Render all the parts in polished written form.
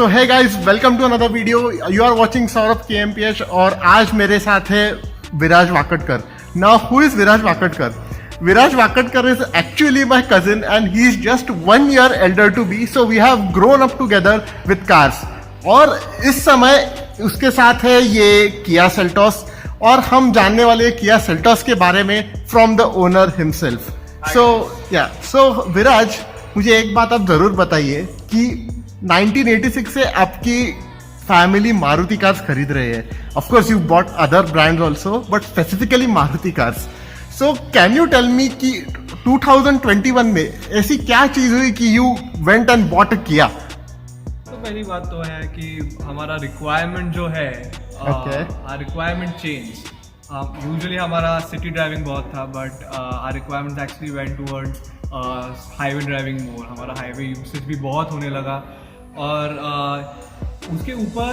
सो है guys, welcome to another video. You are watching Saurabh KMPH और आज मेरे साथ है Viraj Wakatkar. Now who is Viraj Wakatkar? Viraj Wakatkar is actually my cousin and he is just 1 year elder to me, so we have grown up together with cars. और इस समय उसके साथ है ये किया सेल्टोस और हम जानने वाले किया सेल्टोस के बारे में फ्रॉम द ओनर हिमसेल्फ. सो विराज, मुझे एक बात आप जरूर बताइए कि 1986 से आपकी फैमिली मारुति कार्स खरीद रहे हैं. Of course you bought other brands also, but specifically Maruti cars. So can you tell me कि 2021 में ऐसी क्या चीज हुई कि you went and bought a किया? तो पहली बात तो है कि हमारा रिक्वायरमेंट जो है, रिक्वायरमेंट चेंज. यूजुअली हमारा सिटी ड्राइविंग बहुत था, but our requirement actually went towards highway driving more. हमारा हाईवे यूसेज भी बहुत होने लगा और उसके ऊपर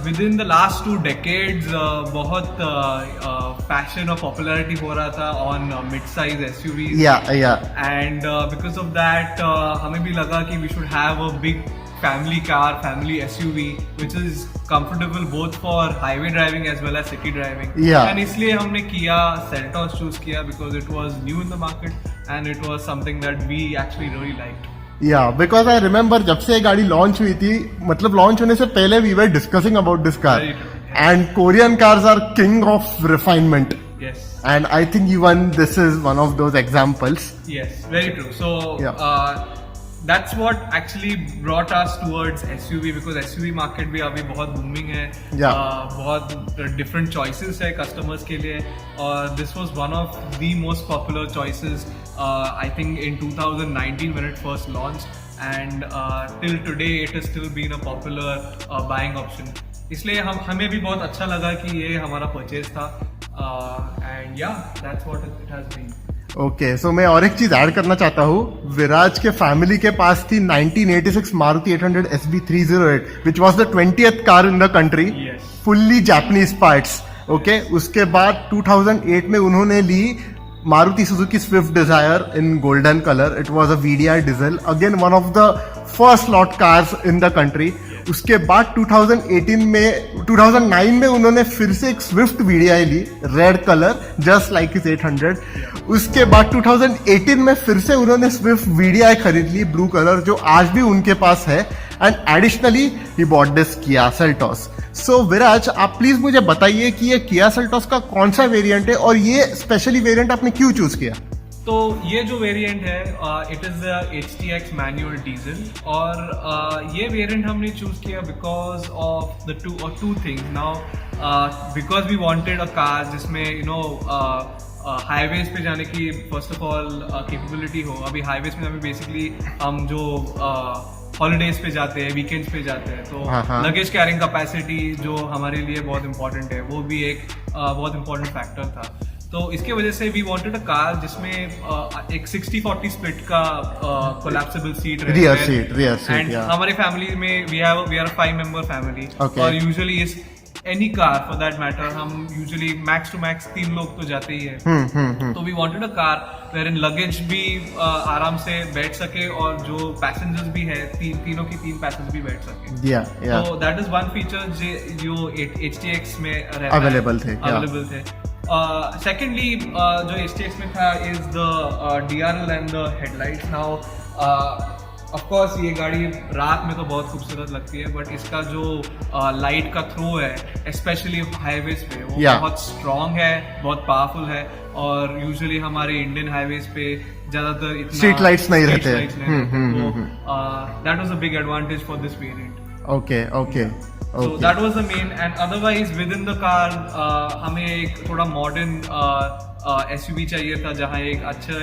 within the last 2 decades बहुत फैशन और पॉपुलैरिटी हो रहा था on mid size SUVs. And because of that हमें भी लगा कि we should have a big family car, family SUV, which is comfortable both for highway driving as well as city driving. And इसलिए हमने किया Seltos choose किया because it was new in the market and it was something that we actually really liked. Because I remember जब से ये गाड़ी launch हुई थी, मतलब लॉन्च होने से पहले we were discussing about this car. And Korean cars are king of refinement. Yes. And I think even this is one of those examples. Yes, very true. So that's what actually brought us towards SUV, because SUV market भी अभी बहुत booming है. बहुत different choices है customers के लिए और this was one of the most popular choices I think in 2019 when it first launched, and till today it has still been a popular buying option. इसलिए हमें भी बहुत अच्छा लगा कि ये हमारा परचेज था and that's what it has been. Okay, so मैं और एक चीज ऐड करना चाहता हूँ. विराज के फैमिली के पास थी 1986 Maruti 800 SB308 which was the 20th car in the country, fully Japanese parts. Okay, उसके बाद 2008 में उन्होंने ली Maruti Suzuki Swift Dzire in golden colour. It was a VDI diesel, again one of the first lot cars in the country. उसके बाद 2009 में उन्होंने फिर से एक स्विफ्ट VDI ली, red colour, just like is 800. उसके बाद 2018 में फिर से उन्होंने स्विफ्ट VDI खरीद ली, ब्लू कलर, जो आज भी उनके पास है. And additionally he bought this Kia Seltos. सो विराज, आप प्लीज मुझे बताइए कि ये किया सेल्टोस का कौन सा वेरिएंट है और ये स्पेशली वेरिएंट आपने क्यों चूज किया? तो ये जो वेरिएंट है it is HTX manual diesel और ये वेरिएंट हमने चूज किया because of the two things. Now because we wanted a car जिसमें हाईवेज पे जाने की फर्स्ट ऑफ ऑल कैपेबिलिटी हो. अभी हाईवेज में हमें बेसिकली हम जो हॉलीडेज पे जाते हैं, वीकेंड्स पे जाते हैं, तो लगेज कैरिंग कैपेसिटी जो हमारे लिए बहुत इंपॉर्टेंट है, वो भी एक बहुत इंपॉर्टेंट फैक्टर था. तो इसके वजह से वी वांटेड अ कार जिसमें एक 60-40 स्प्लिट का कोलैप्सिबल सीट रहे. Rear seat. एंड हमारे फैमिली में we are a 5-member family और यूजुअली इस any car for that matter हम यूजुअली मैक्स टू मैक्स 3 लोग तो जाते ही है. तो we wanted a car wherein luggage भी आराम से बैठ सके और जो पैसेंजर्स भी है तीनों की 3 पैसेंजर्स भी बैठ सके. तो दैट इज वन फीचर जो HTX में अवेलेबल थे. Secondly, जो HTX में था is the DRL and the headlights. Now, of course ये गाड़ी रात में तो बहुत खूबसूरत लगती है, बट इसका जो लाइट का थ्रो है स्पेशली हाईवेज पे वो बहुत स्ट्रॉन्ग है, बहुत पावरफुल है. और यूजुअली हमारे इंडियन हाईवेज पे ज्यादातर इतना स्ट्रीट लाइट्स नहीं रहते. That was a big advantage for this variant. Okay. So that was the main, and otherwise within the car हमें एक थोड़ा modern SUV चाहिए था जहाँ एक अच्छा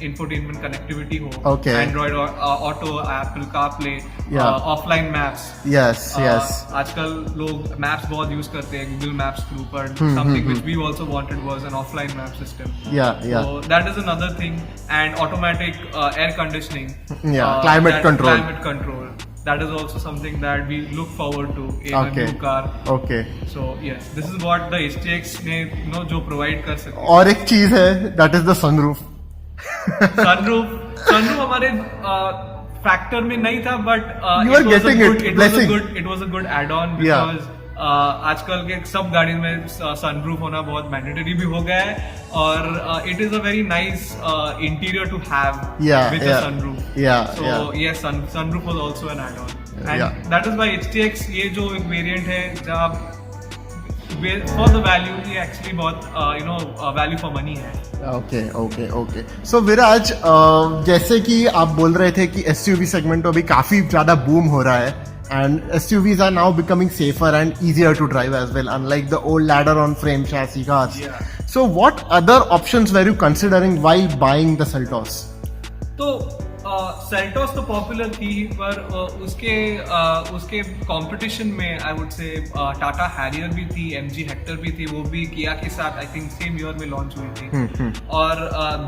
infotainment connectivity हो. Android Auto, Apple CarPlay, offline maps. Yes. आजकल लोग maps बहुत use करते हैं Google Maps through, but something which we also wanted was an offline map system. So that is another thing, and automatic air conditioning. Climate control. That is also something that we look forward to in a new car. So yes, this is what the HTX ने जो provide कर सकते हैं. और एक चीज है, that is the sunroof. sunroof हमारे फैक्टर में नहीं था, but You are getting it, blessing. It was a good add on, Yeah. Because आजकल के सब गाड़ी में सनरूफ होना बहुत मैंडेटरी भी हो गया है, और it is a very nice interior to have with a sunroof. So yes, sunroof was also an add on, and that is why HTX ये जो एक वेरिएंट है जहाँ फॉर द वैल्यू, ये एक्चुअली बहुत वैल्यू फॉर मनी है. Okay. So Viraj, जैसे कि आप बोल रहे थे कि SUV सेगमेंट अभी काफी ज्यादा बूम हो रहा है, and SUVs are now becoming safer and easier to drive as well, unlike the old ladder on frame chassis cars. Yeah. So what other options were you considering while buying the Seltos? तो Seltos तो popular थी, पर उसके competition में I would say Tata Harrier भी थी, MG Hector भी थी, वो भी किया के साथ आई थिंक सेम ईयर में लॉन्च हुई थी. और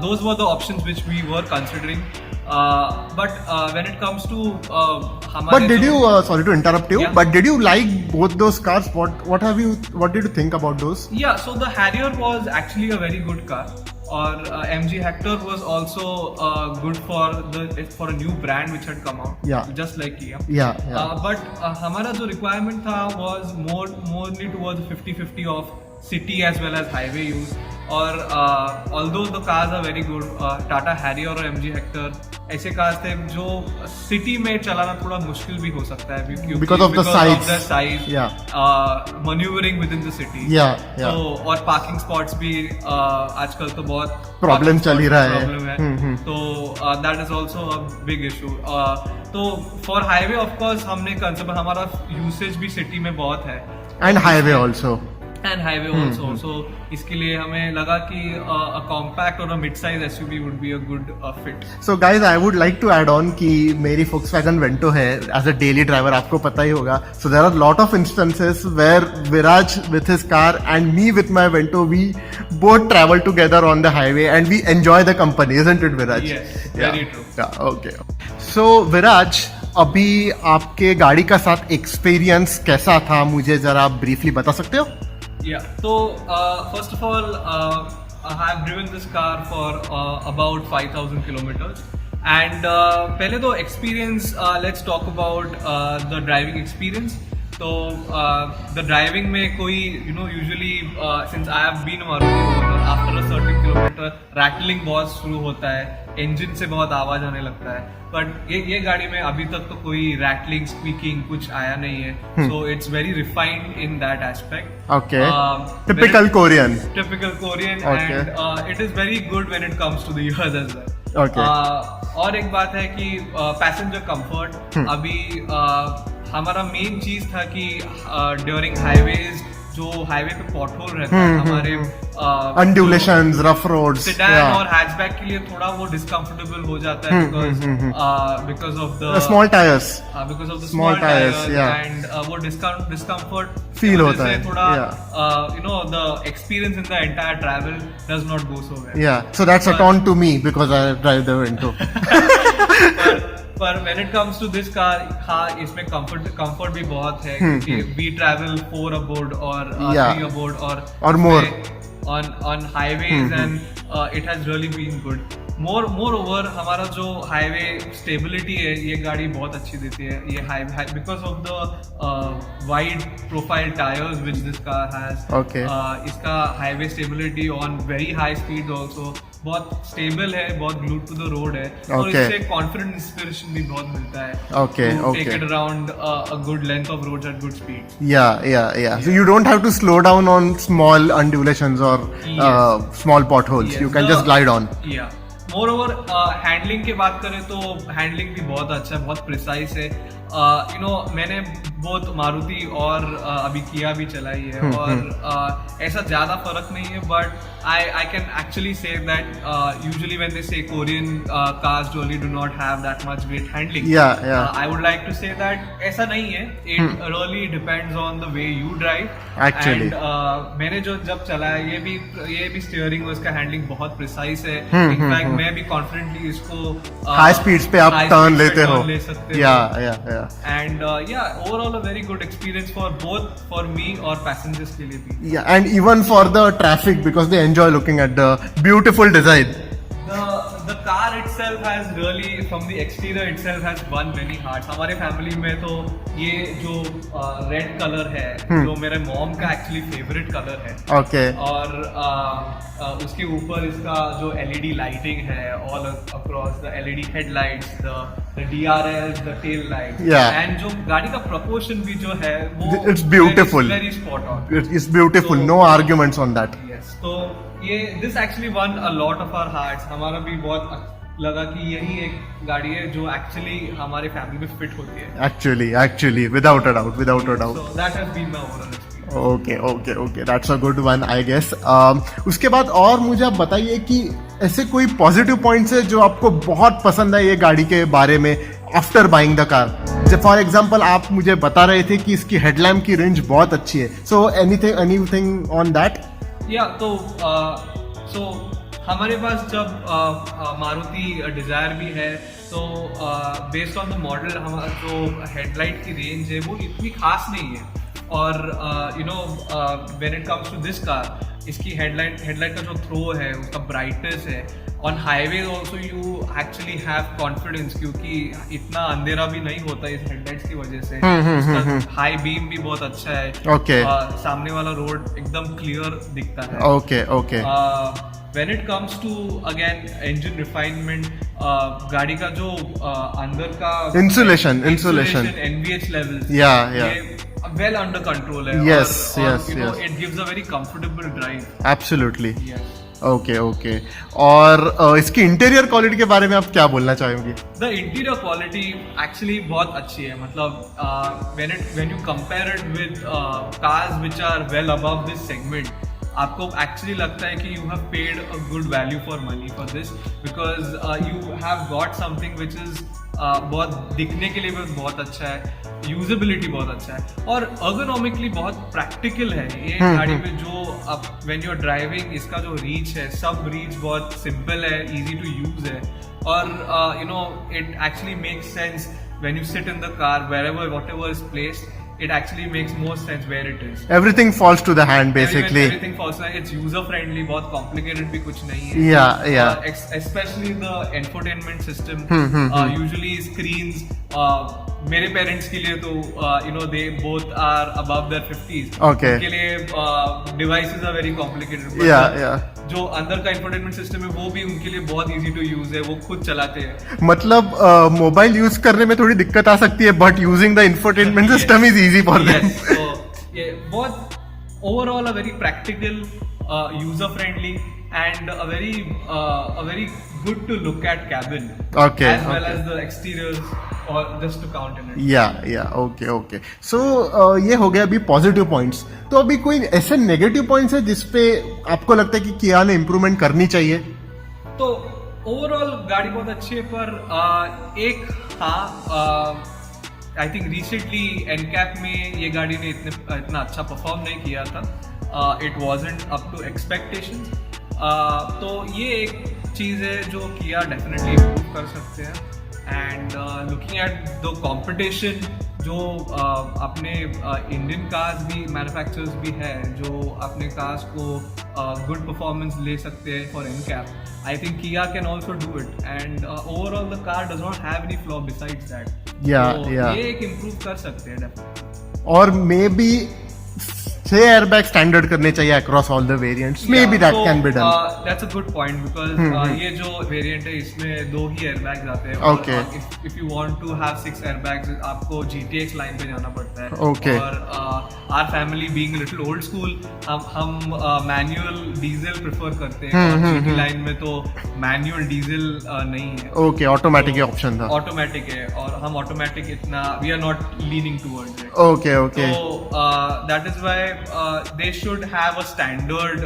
those were the options which we were considering, but when it comes to But did you sorry to interrupt you, Yeah. but did you like both those cars? What did you think about those? Yeah, so the Harrier was actually a very good car, or MG Hector was also good for a new brand which had come out. Yeah. Just like Kia. Yeah. But हमारा जो requirement था was morely towards 50-50 of city as well as highway use. और although the cars are very good, Tata Harrier और MG Hector ऐसे cars थे जो city में चलाना थोड़ा मुश्किल भी हो सकता है, because of the size. maneuvering within the city. Yeah. तो और पार्किंग स्पॉट्स भी आजकल तो बहुत प्रॉब्लम चल ही रहा प्रॉब्लम है. तो that is also a big issue. तो फॉर हाईवे ऑफ कोर्स हमने कंसिडर, हमारा यूसेज भी सिटी में बहुत है, And highway also. And highway also. So इसके लिए हमें लगा कि अ कॉम्पैक्ट और a mid size SUV would be a good fit. So guys, I would like to add on कि मेरी Volkswagen Vento है, as a daily driver आपको पता ही होगा. So there are lot of instances where Viraj with his car and me with my Vento, we both travel together on the highway and we enjoy the company, isn't it Viraj? Yes, very true. Yeah, okay. So Viraj, अभी आपके गाड़ी का साथ experience कैसा था, मुझे जरा briefly बता सकते हो? Yeah. So first of all, I have driven this car for about 5,000 kilometers. And पहले तो experience, let's talk about the driving experience. तो the driving में कोई usually since I have been a Maruti owner, after a certain kilometer rattling बहुत शुरू होता है, engine से बहुत आवाज आने लगता है. बट ये गाड़ी में अभी तक तो कोई rattling, squeaking कुछ आया नहीं है. So it's very refined in that aspect. Okay. Typical Korean. Typical Korean. Okay. And it is very good when it comes to the ears as well. Okay. और एक बात है कि पैसेंजर कंफर्ट, अभी हमारा मेन चीज था कि ड्यूरिंग हाईवेज, जो हाईवे पे पॉटहोल रहता है, हमारे Undulations, rough roads. सेडान और हैचबैक के लिए थोड़ा वो डिस्कम्फर्टेबल हो जाता है, because of the small tires. Because of the Small small tires, tires, yeah. and वो discomfort Feel होता है, थोड़ा the experience in the entire travel does not go so well. Yeah, so that's a taunt to me because I drive the Vento. पर when it comes to this car, हाँ इसमें comfort भी बहुत है, क्योंकि we travel 4 aboard और 3 aboard और more on highways, and it has really been good. Moreover, हमारा जो हाईवे स्टेबिलिटी है, ये गाड़ी बहुत अच्छी देती है. ये highway because of the wide profile tyres which this car has. Okay. इसका highway stability on very high speed also बहुत स्टेबल है, बहुत ग्लूड टू द रोड है. और Okay. इससे कॉन्फिडेंस इंस्पिरेशन भी बहुत मिलता है. Okay, take okay. It around a good length of roads at good speed. Yeah. So you don't have to slow down on small undulations or small potholes. Yes. You can just glide on. Yeah. Moreover handling की बात करें तो handling भी बहुत अच्छा है, बहुत precise है. मैंने बहुत मारुति और अभी किया भी चलाई है, और ऐसा ज्यादा फर्क नहीं है. But I can actually say that usually when they say Korean cars generally do not have that much great handling. I would like to say that ऐसा नहीं है. It really depends on the way you drive. Actually. मैंने जो जब चलाया, ये भी steering, उसका हैंडलिंग बहुत प्रिसाइज है. इनफैक्ट मैं भी कॉन्फिडेंटली इसको High speeds पे आप turn लेते हो. ले सकते हो. Yeah. And overall a very good experience for both, for me और passengers के लिए भी. Yeah, and even for the traffic because they enjoy looking at the beautiful design. The car car itself has really, from the exterior itself, has won many hearts. हमारे family में तो ये जो red colour है, जो मेरे mom का actually favourite colour है. Okay. और उसके ऊपर इसका जो LED लाइटिंग है, all across the LED headlights, the DRLs, the tail lights, Yeah. and जो गाड़ी का proportion भी जो है वो It's beautiful. very spot on. It's beautiful. So- No arguments on that. Yes. तो ये this actually won a lot of our hearts. हमारा भी बहुत लगा कि यही एक गाड़ी है जो एक्चुअली हमारे फैमिली में फिट होती है. Actually, without a doubt. So that has been my overall experience. Okay that's a good one I guess. उसके बाद और मुझे आप बताइए कि ऐसे कोई पॉजिटिव पॉइंट्स है जो आपको बहुत पसंद है ये गाड़ी के बारे में after buying the car. For example आप मुझे बता रहे थे कि इसकी हेडलैम्प की रेंज बहुत अच्छी है. So anything on that? या तो सो हमारे पास जब मारुति डिजायर भी है तो बेस्ड ऑन द मॉडल हमारा जो हेडलाइट की रेंज है वो इतनी खास नहीं है. और you know when it comes to this car इसकी हेडलाइट का जो थ्रो है उसका ब्राइटनेस है. On highway also you actually have confidence क्योंकि इतना अंधेरा भी नहीं होता इस हेडलाइट्स की वजह से. हाई बीम भी बहुत अच्छा है. Okay. सामने वाला रोड एकदम क्लियर दिखता है. Okay. When it comes to again engine refinement, गाड़ी का जो अंदर का Insulation. NVH levels, Yeah. ये well under control है. Yes, और, yes, you know, yes. it gives a very comfortable drive. Absolutely. Yes. Okay. और इसकी इंटीरियर क्वालिटी के बारे में आप क्या बोलना चाहेंगे? The interior quality actually बहुत अच्छी है. मतलब when you compare it with cars which are well above this segment, आपको एक्चुअली लगता है कि you have paid a good value for money for this because you have got something which is बहुत दिखने के लिए भी बहुत अच्छा है, यूजेबिलिटी बहुत अच्छा है और अर्गोनॉमिकली बहुत प्रैक्टिकल है. ये गाड़ी में जो अब व्हेन यू आर ड्राइविंग इसका जो रीच है सब रीच बहुत सिंपल है, इजी टू यूज है और you no it actually makes sense when you sit in the car wherever whatever is placed. It actually makes more sense where it is. Everything falls to the hand basically. Everything falls to the hand. It's user friendly. बहुत complicated भी कुछ नहीं है. Yeah. Especially the infotainment system. Usually screens. मेरे parents के लिए तो you know they both are above their 50s. Okay. उनके लिए devices are very complicated. Yeah. जो अंदर का इंफोटेनमेंट सिस्टम है वो भी उनके लिए बहुत इजी टू यूज है, वो खुद चलाते हैं. मतलब मोबाइल यूज करने में थोड़ी दिक्कत आ सकती है but using the infotainment system is easy for them. ये बहुत overall a very practical, user friendly and a very good to look at cabin. Okay. As well as the exteriors or just to count in it. Yeah. Okay. So ये हो गया अभी positive points. तो अभी कोई ऐसे negative points है जिसपे आपको लगता है कि किया ने इम्प्रूवमेंट करनी चाहिए? तो ओवरऑल गाड़ी बहुत अच्छी है पर एक आई थिंक रिसेंटली एनकैप में ये गाड़ी ने इतना अच्छा परफॉर्म नहीं किया था. It wasn't up to expectation. तो ये एक चीज़ है जो किया डेफिनेटली इम्प्रूव कर सकते हैं. And looking at the competition जो अपने इंडियन कार्स भी मैन्युफैक्चरर्स भी है जो अपने कार्स को गुड परफॉर्मेंस ले सकते हैं फॉर एनकैप. आई थिंक किया can also do it and overall the car does not have any flaw besides that. ये एक इम्प्रूव कर सकते हैं डेफिनेटली. और मे बी 6 एयरबैग स्टैंडर्ड करने चाहिए across all the variants. May be that can be done. That's a good point because ये जो वेरिएंट है इसमें 2 ही एयरबैग्स आते हैं. Okay. If you want to have 6 airbags आपको GTX लाइन पे जाना पड़ता है. Okay. और our family being little old school हम मैनुअल डीजल प्रेफर करते हैं. GT लाइन में तो मैनुअल डीजल नहीं है. ओके, ऑटोमेटिक ऑप्शन था. ऑटोमेटिक है और हम ऑटोमेटिक इतना we are not leaning towards it. Okay. So that is why they should have a standard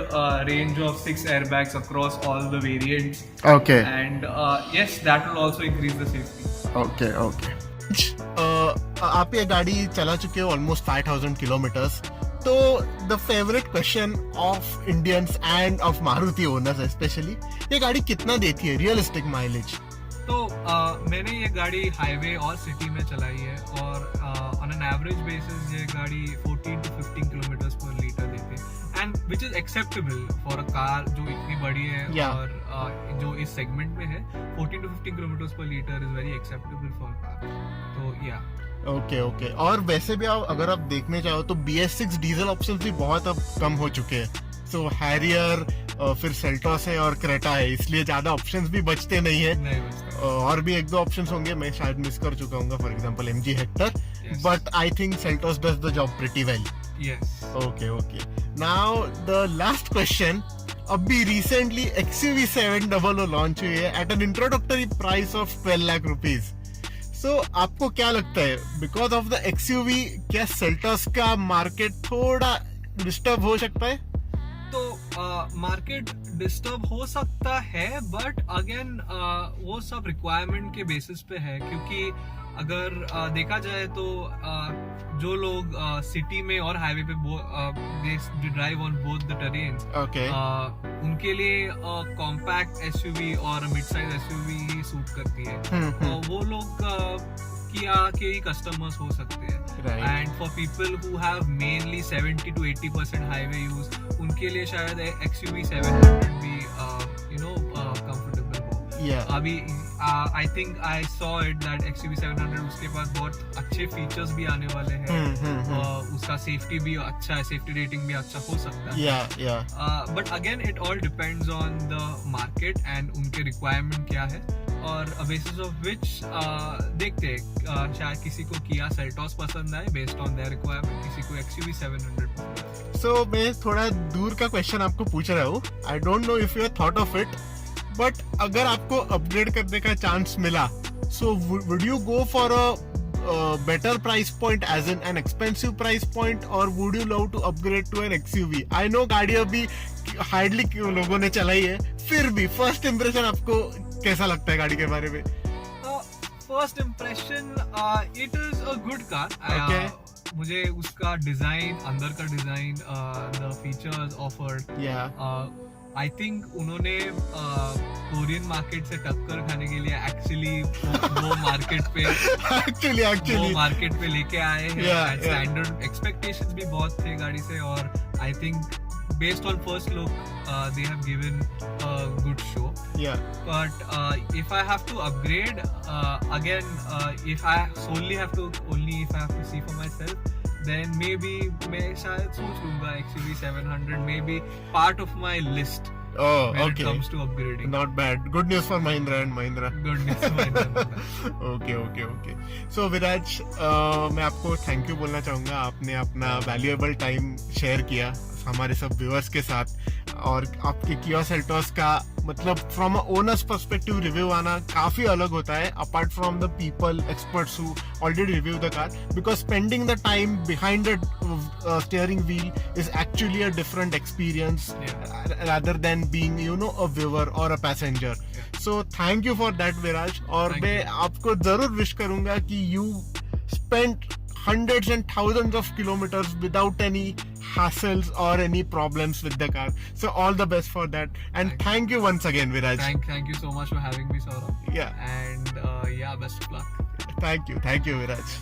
range of 6 airbags across all the variants. Okay. And yes, that will also increase the safety. Okay. आप ये गाड़ी चला चुके हो almost 5000 kilometres. तो the favourite question of Indians end of Maruti owners specially, ये गाड़ी कितना देती है रियलिस्टिक माइलेज? तो मैंने ये गाड़ी हाईवे और सिटी में चलाई है और ऑन एन एवरेज बेसिस ये गाड़ी 14 to 15 किलोमीटर्स पर लीटर देती है. And which is acceptable for a car जो इतनी बड़ी है Yeah. और जो इस सेगमेंट में है 14 to 15 kilometers per liter is very acceptable for a car. तो yeah. Okay okay. और वैसे भी आप अगर आप देखने चाहो तो BS6 डीजल ऑप्शंस भी बहुत अब कम हो चुके हैं। सो हैरियर, फिर सेल्टोस है और क्रेटा है, इसलिए ज्यादा ऑप्शंस भी बचते नहीं है। नहीं बचता। और भी एक दो ऑप्शंस होंगे, मैं शायद मिस कर चुका हूँ, for example MG Hector, Yes. But I think Seltos does the job pretty well. Yes. Okay okay. Now the last question, अभी रिसेंटली XUV700 लॉन्च हुई है at an introductory price of 12 lakh rupees. So आपको क्या लगता है, because of the XUV क्या Seltos का market थोड़ा डिस्टर्ब हो सकता है? तो मार्केट डिस्टर्ब हो सकता है, बट अगेन वो सब रिक्वायरमेंट के बेसिस पे है, क्योंकि अगर देखा जाए तो जो लोग सिटी में और हाईवे पे drive on both the terrains, okay उनके लिए कॉम्पैक्ट एसयूवी और मिड साइज एसयूवी सूट करती है। वो लोग किया के ही कस्टमर्स हो सकते हैं। Right. And for people who have mainly 70 to 80% highway use, उनके लिए शायद XUV 700 भी कंफर्टेबल हो। Yeah. अभी I think I saw it that XUV 700 उसके पास बहुत अच्छे फीचर्स भी आने वाले हैं। उसका सेफ्टी भी अच्छा है, सेफ्टी रेटिंग भी अच्छा हो सकता है। या but again it all depends on the market and उनके रिक्वायरमेंट क्या है, और बेसिस ऑफ विच देखते हैं, शायद किसी को किया सेल्टोस पसंद आए बेस्ड ऑन देयर रिक्वायरमेंट, किसी को XUV 700 पसंद आए। सो मैं थोड़ा दूर का क्वेश्चन आपको पूछ रहा हूँ, I don't know if you have thought of it, but अगर आपको अपग्रेड करने का चांस मिला, so would you go for a better price point as an expensive price point, और would you love to upgrade to an XUV? I know गाड़ी अभी hardly लोगों ने चलाई है, फिर भी फर्स्ट इंप्रेशन आपको कैसा लगता है गाड़ी के बारे में? First impression, it is a good car. Okay. मुझे उसका डिजाइन, अंदर का design, the features offered, I think उन्होंने कोरियन मार्केट से टक्कर खाने के लिए एक्चुअली वो मार्केट पे एक्चुअली मार्केट पे लेके आए हैं। Yeah, yeah. स्टैंडर्ड एक्सपेक्टेशंस भी बहुत थे गाड़ी से, और I think based on first look they have given a good show. But if I have to upgrade again, if I solely have to see for myself, then maybe मैं शायद सोच लूंगा XUV 700 may be part of my list when it comes to upgrading. Not bad. Good news for Mahindra and Mahindra. Good news for Mahindra. Okay. So विराज, मैं आपको thank you बोलना चाहूंगा, आपने अपना वैल्यूएबल टाइम शेयर किया हमारे सब viewers के साथ, और आपके किया सेल्टोस का मतलब from a owners perspective review आना काफी अलग होता है, apart from the people experts who already review the car, because spending the time behind the steering wheel is actually a different experience rather than being a viewer or a passenger. So thank you for that, Viraj. और मैं आपको जरूर wish करूंगा कि you spent hundreds and thousands of kilometers without any hassles or any problems with the car. So all the best for that, and thank you once again, Viraj. Thank you so much for having me, Saurabh. Yeah. And best of luck. Thank you, Viraj.